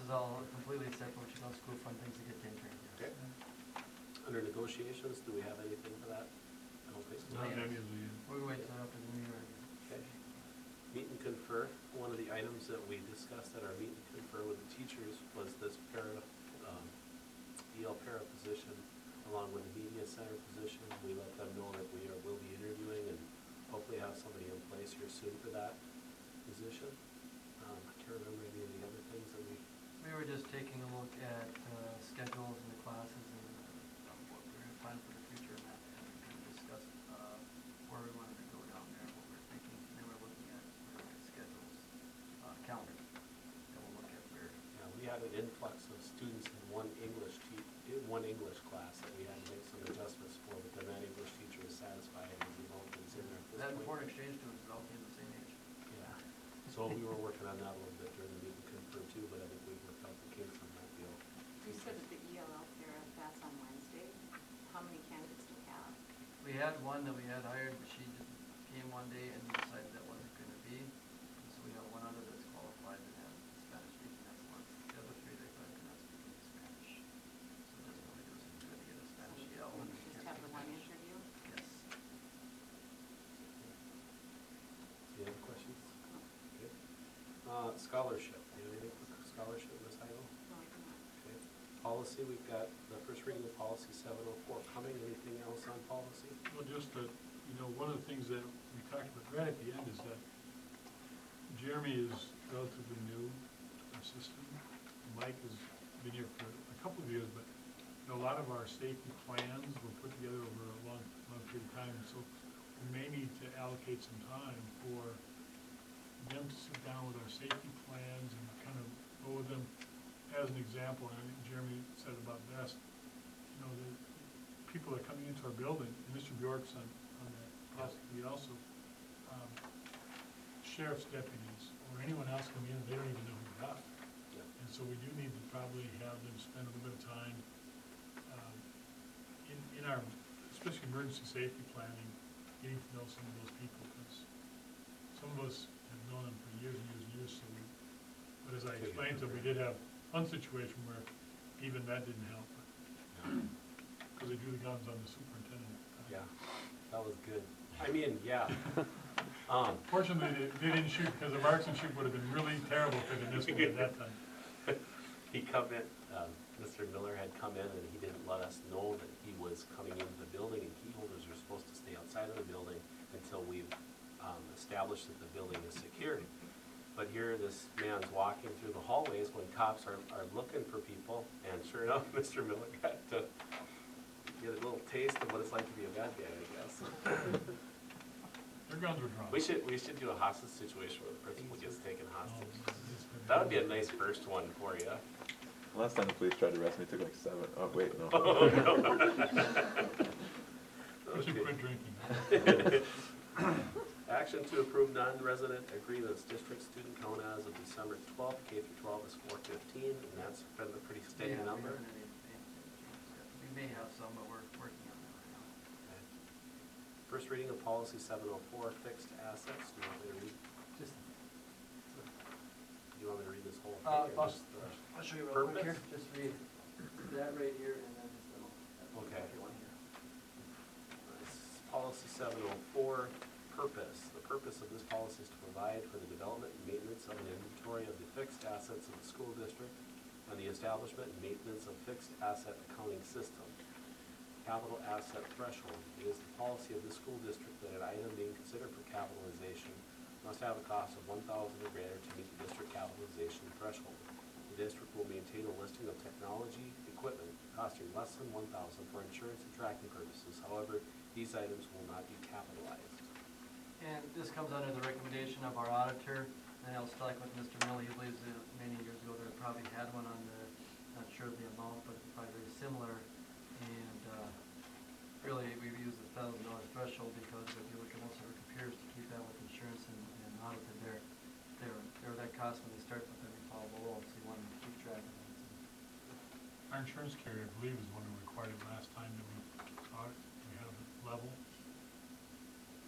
is all completely separate, which is all school fund things that get taken care of. Okay. Under negotiations, do we have anything for that? I don't think so. Not any of the, We'll wait till after the new year. Okay. Meet and confer. One of the items that we discussed at our meet and confer with the teachers was this EL para position, along with the media center position. We let them know that will be interviewing and hopefully have somebody in place here soon for that position. I can't remember any of the other things that we were just taking a look at schedules and the classes and what we're going to plan for the future and that, and we kind of discussed where we wanted to go down there, what we're thinking, and then we're looking at schedules, calendar, and we'll look at where. Yeah, we had an influx of students in one English class that we had to make some adjustments for, but then that English teacher is satisfied and we both was in there at this That point. foreign exchange students are all came the same age. Yeah, so we were working on that a little bit during the meeting confer too, but I think we worked out the kinks on that deal. You said that the EL out there, that's on Wednesday. How many candidates do you have? We had one that we had hired, but she just came one day and decided that wasn't going to be. And so we have one other that's qualified that has Spanish speaking. That's one. The other three they thought could not speak any Spanish. So it doesn't really do us any good to get a Spanish EL. So you just have the one interview? Yes. Any other questions? Okay. Scholarship. Do you have anything for scholarship, Ms. Heigl? No, I do not. Okay. Policy, we've got the first reading of policy 704 coming. Anything else on policy? well, just that, you know, one of the things that we talked about right at the end is that Jeremy is relatively new to our system. Mike has been here for a couple of years, but you know, a lot of our safety plans were put together over a long period of time. And so we may need to allocate some time for them to sit down with our safety plans and kind of go with them. As an example, and I think Jeremy said it about best, you know, the people that are coming into our building, and Mr. Bjork's on that process, we also, sheriff's deputies or anyone else coming in, they don't even know who we are. Yeah. And so we do need to probably have them spend a little bit of time in our, especially emergency safety planning, getting to know some of those people, because some of us have known them for years and years and years. So we, but as I explained to them, we did have one situation where even that didn't help, because they drew the guns on the superintendent. Yeah, that was good. I mean, yeah. Fortunately, they didn't shoot, because the marksmanship would have been really terrible if they had missed one at that time. He come in, Mr. Miller had come in and he didn't let us know that he was coming into the building, and key holders are supposed to stay outside of the building until we've established that the building is secured. But here this man's walking through the hallways when cops are looking for people, and sure enough, Mr. Miller got to get a little taste of what it's like to be a bad guy, I guess. Their guns were drawn. We should do a hostage situation where the principal gets taken hostage. Oh, That would be a nice first one for you. Last time the police tried to arrest me, it took like 7. Oh, wait, no. Oh, no. We should Okay. quit drinking. Action to approve non-resident agreements. District student count as of December 12th, K through 12 is 415, and that's been a pretty steady Yeah, number. we may have some, but we're working on that right now. Okay. First reading of policy 704, fixed assets. Do you want me to read? Just, Do you want me to read this whole thing? I'll or just the show you real quick here. purpose? Just read that right here and then this little. Okay. One here. Policy 704, purpose. The purpose of this policy is to provide for the development and maintenance of an inventory of the fixed assets of the school district and the establishment and maintenance of fixed asset accounting system. Capital asset threshold. It is the policy of the school district that an item being considered for capitalization must have a cost of $1,000 or greater to meet the district capitalization threshold. The district will maintain a listing of technology equipment costing less than $1,000 for insurance and tracking purposes. However, these items will not be capitalized. And this comes under the recommendation of our auditor, and I was talking with Mr. Miller. He believes that many years ago they probably had one on the, not sure of the amount, but it's probably very similar. And really, we've used the $1,000 threshold because if you look at most of our computers to keep that with insurance and audited, they're that cost when they start, but then they fall below, so you want to keep track of that. Our insurance carrier, I believe, is the one who required it last time that we saw it. We have it level.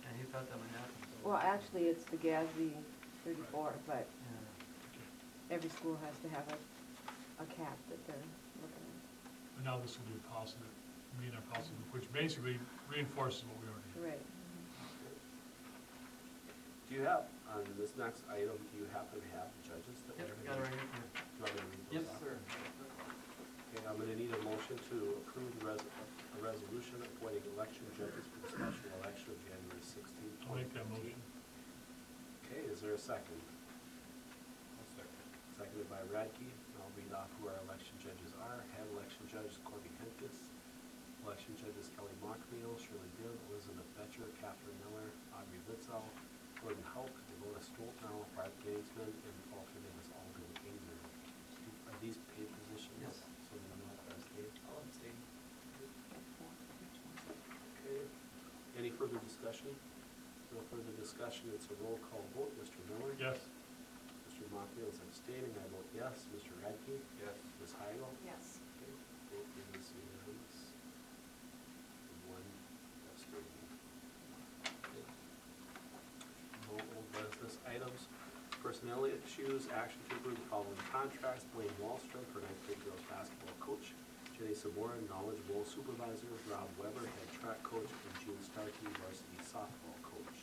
And he thought that might happen. So Well, actually, it's the GASB 34, but yeah. every school has to have it. a cap that they're looking at. And now this will be a positive, mean a positive, which basically reinforces what we already do. Right. Do you have, on this next item, do you happen to have judges that Yep, we're got it gonna right read? here. Do you want me to read Yes, those off? sir. Okay, I'm gonna need a motion to approve a resolution appointing election judges for the special election of January 16th, I'll make that 2015. motion. Okay, is there a second? Seconded by Radke. I'll read off who our election judges are. Head election judge Corby Henkes. Election judges Kelly Mockmeal, Shirley Bibb, Elizabeth Betcher, Catherine Miller, Audrey Litzow, Gordon Hauk, Dakota Stoltnow, Barb Gainsman, and alternate is Alden Azer. Are these paid positions? Yes. So we don't know if that's paid? I'll abstain. Okay. Any further discussion? No further discussion. It's a roll call vote. Mr. Miller? Yes. Mr. Mockfield is abstaining. I vote yes. Mr. Radke? Yes. Ms. Heigl? Yes. Okay. Vote is unanimous. One abstaining. Okay. No old business items. Personnel issues. Action to approve the following contracts. Blaine Wallstrom for ninth grade girls basketball coach. Jenny Sabora, knowledge bowl supervisor. Rob Weber, head track coach. And June Starkey, varsity softball coach.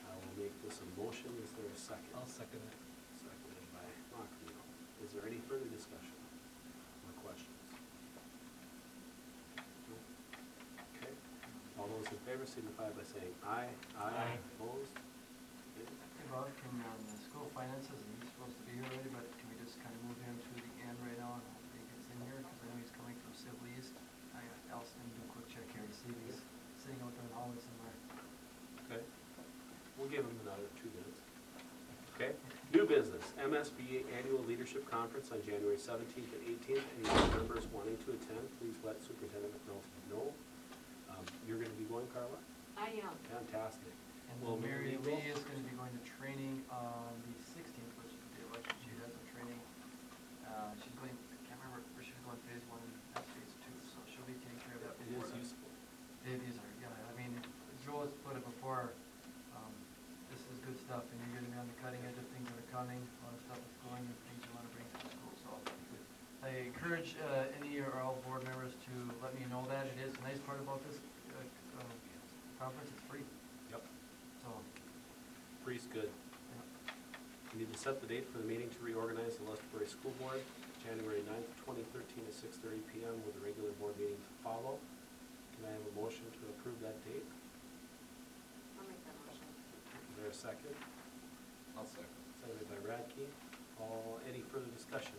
I will make this a motion. Is there a second? I'll second it. Seconded by Mockmeal. Is there any further discussion or questions? No? Okay. All those in favor signify by saying aye. Aye. Opposed? Okay. Hey Bob, can, the school finances, and he's supposed to be here already, but can we just kind of move him to the end right now and hopefully he gets in here? Because I know he's coming from Civil East. I got Allison, do a quick check here to see if he's sitting out there in the hallway somewhere. Okay. We'll give him another 2 minutes. Okay. New business, MSBA Annual Leadership Conference on January 17th and 18th. Any board members wanting to attend, please let Superintendent McNulty know. You're going to be going, Carla? I am. Fantastic. And Will then Mary Lee go? Lee is going to be going to training on the 16th, which is the election. She has some training. She's going, I can't remember, where she's going phase 1 and that's phase 2, so she'll be taking care of that It before. is that. useful. These are, yeah, I mean, Joel has put it before, this is good stuff, and you're gonna be on the cutting edge of things that are coming, a lot of stuff that's going, and things you wanna bring to the school, so. I encourage, any or all board members to let me know that. It is a nice part about this, conference, it's free, Yep. so, Free's good. yeah. We need to set the date for the meeting to reorganize the Lustbury School Board, January 9th, 2013 at 6:30 PM with a regular board meeting to follow. Can I have a motion to approve that date? I'll make that motion. Is there a second? I'll second. Seconded by Radke. Any further discussion?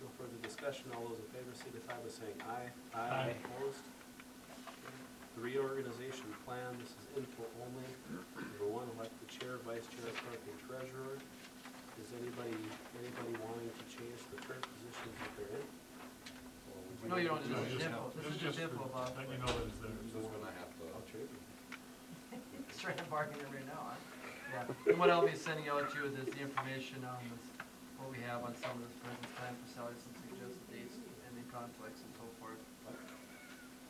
No further discussion. All those in favor signify by saying aye. Aye. Opposed? Okay. The reorganization plan, this is info only. Number 1, elect the chair, vice chair, clerk, and treasurer. Is anybody wanting to change the current positions that they're in? Or would No, you don't, No, this is just- info, this is just info, Bob. Let you know that it's there. Who's gonna have to? I'll trade them. He's trying to bargain it right now, huh? Yeah, and what I'll be sending out to you is the information on this, what we have on some of this present time for salaries and suggested dates and the conflicts and so forth.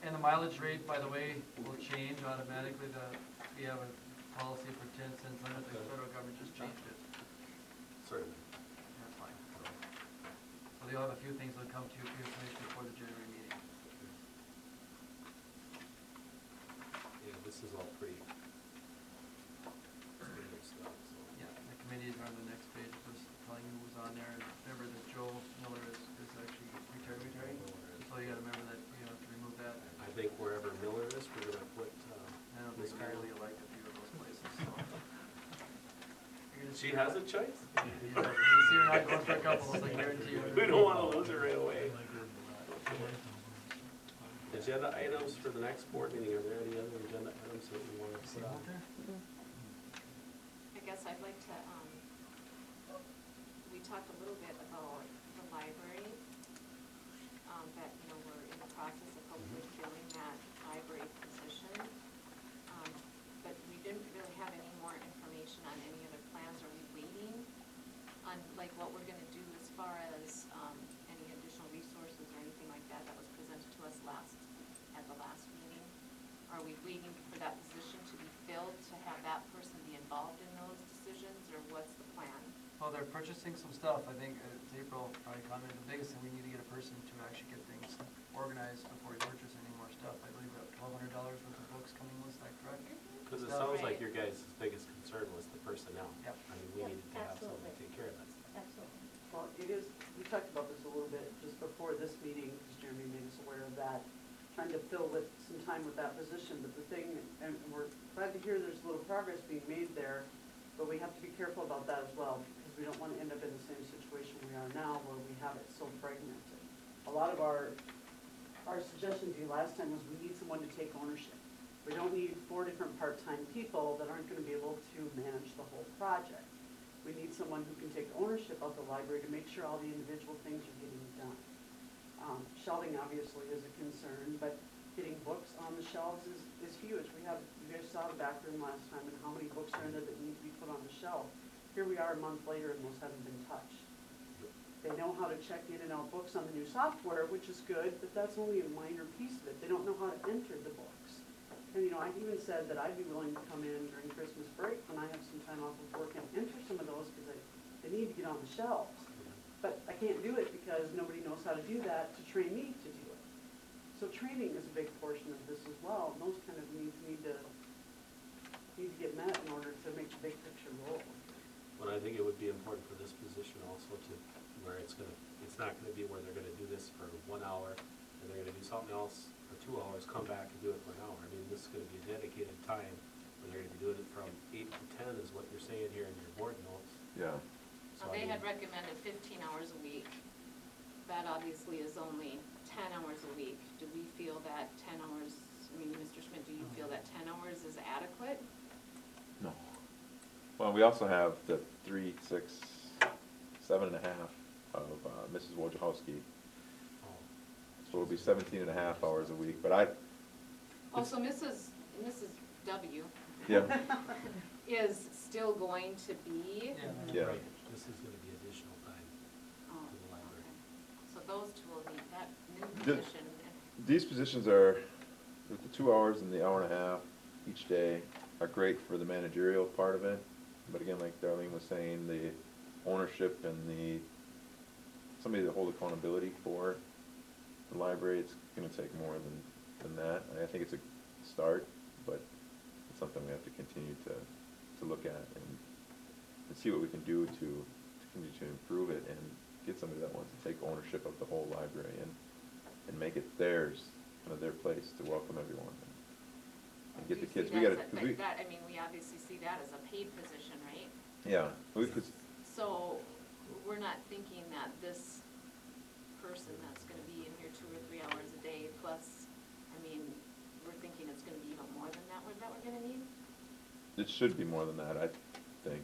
And the mileage rate, by the way, will change automatically. We have a policy for 10 cents limit, the federal government just changed it. Certainly. That's fine. So they'll have a few things that'll come to you for your information before the January meeting. Yeah, this is all pretty standard stuff, so. Yeah, the committees are on the next page, just telling you who's on there. And remember that Joe Miller is actually retiring. So you gotta remember that you have to remove that. I think wherever Miller is, we're gonna put, I don't Ms. think Carla. Mary Lee liked a few of those places, so. You're gonna She see has her- a choice? Yeah, you see her not going for a couple, I guarantee you. We don't wanna lose her right away. Agenda items for the next board meeting, are there any other agenda items that we wanna See put him on? out there? I guess I'd like to, we talked a little bit about the library, that, you know, we're in the process of hopefully filling that library position. But we didn't really have any more information on any other plans. Are we waiting on, like, what we're gonna do as far as, any additional resources or anything like that that was presented to us at the last meeting? Are we waiting for that position to be filled, to have that person be involved in those decisions, or what's the plan? Well, they're purchasing some stuff, I think, April probably I mean, the biggest thing, we need to get a person to actually get things organized before he purchases any more stuff. I believe we have $1,200 worth of books coming, was that correct? Because it Stuff. sounds like Right. your guys' biggest concern was the personnel. Yep. I mean, we Yep, needed to have someone to absolutely. take care of that stuff. Absolutely. Well, it is, we talked about this a little bit just before this meeting, because Jeremy made us aware of that, trying to fill with some time with that position, but the thing, and we're glad to hear there's a little progress being made there, but we have to be careful about that as well, because we don't want to end up in the same situation we are now, where we have it so fragmented. A lot of our suggestion to you last time was we need someone to take ownership. We don't need 4 different part-time people that aren't gonna be able to manage the whole project. We need someone who can take ownership of the library to make sure all the individual things are getting done. Shelving obviously is a concern, but getting books on the shelves is huge. You guys saw the back room last time and how many books are in there that need to be put on the shelf. Here we are a month later and those haven't been touched. They know how to check in and out books on the new software, which is good, but that's only a minor piece of it. They don't know how to enter the books. And, I even said that I'd be willing to come in during Christmas break when I have some time off of work and enter some of those because they need to get on the shelves. But I can't do it because nobody knows how to do that to train me to do it. So training is a big portion of this as well, and those kind of needs need to get met in order to make the big picture roll. But I think it would be important for this position also to, where it's not gonna be where they're gonna do this for 1 hour, and they're gonna do something else for 2 hours, come back and do it for an hour. I mean, this is gonna be a dedicated time, where they're gonna be doing it from 8 to 10 is what you're saying here in your board notes. Yeah. So Now, I they mean, had recommended 15 hours a week. That obviously is only 10 hours a week. Do we feel that 10 hours, I mean, Mr. Schmidt, do you feel that 10 hours is adequate? No. Well, we also have the 3, 6, 7.5 of Mrs. Wojciechowski. oh, So it'll be 17.5 hours a week, but I, Also, Mrs. W. yeah, is still going to be? Yeah. Right, this is gonna be additional time Oh, to the library. okay. So those two will need, that new The- position. these positions are, with the 2 hours and the hour and a half each day, are great for the managerial part of it. But again, like Darlene was saying, the ownership and somebody to hold accountability for the library, it's gonna take more than that. I think it's a start, but it's something we have to continue to look at and see what we can do to continue to improve it and get somebody that wants to take ownership of the whole library and make it theirs, kind of their place to welcome everyone. And get the kids, we gotta, cause we, But that, I mean, we obviously see that as a paid position, right? yeah, we could, So, we're not thinking that this person that's gonna be in here 2 or 3 hours a day plus, I mean, we're thinking it's gonna be even more than that we're gonna need? it should be more than that, I think.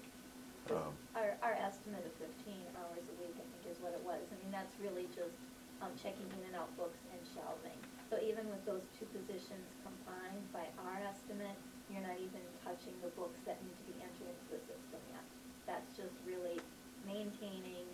Our estimate of 15 hours a week, I think, is what it was. I mean, that's really just checking in and out books and shelving. So even with those 2 positions combined, by our estimate, you're not even touching the books that need to be entered into the system yet. That's just really maintaining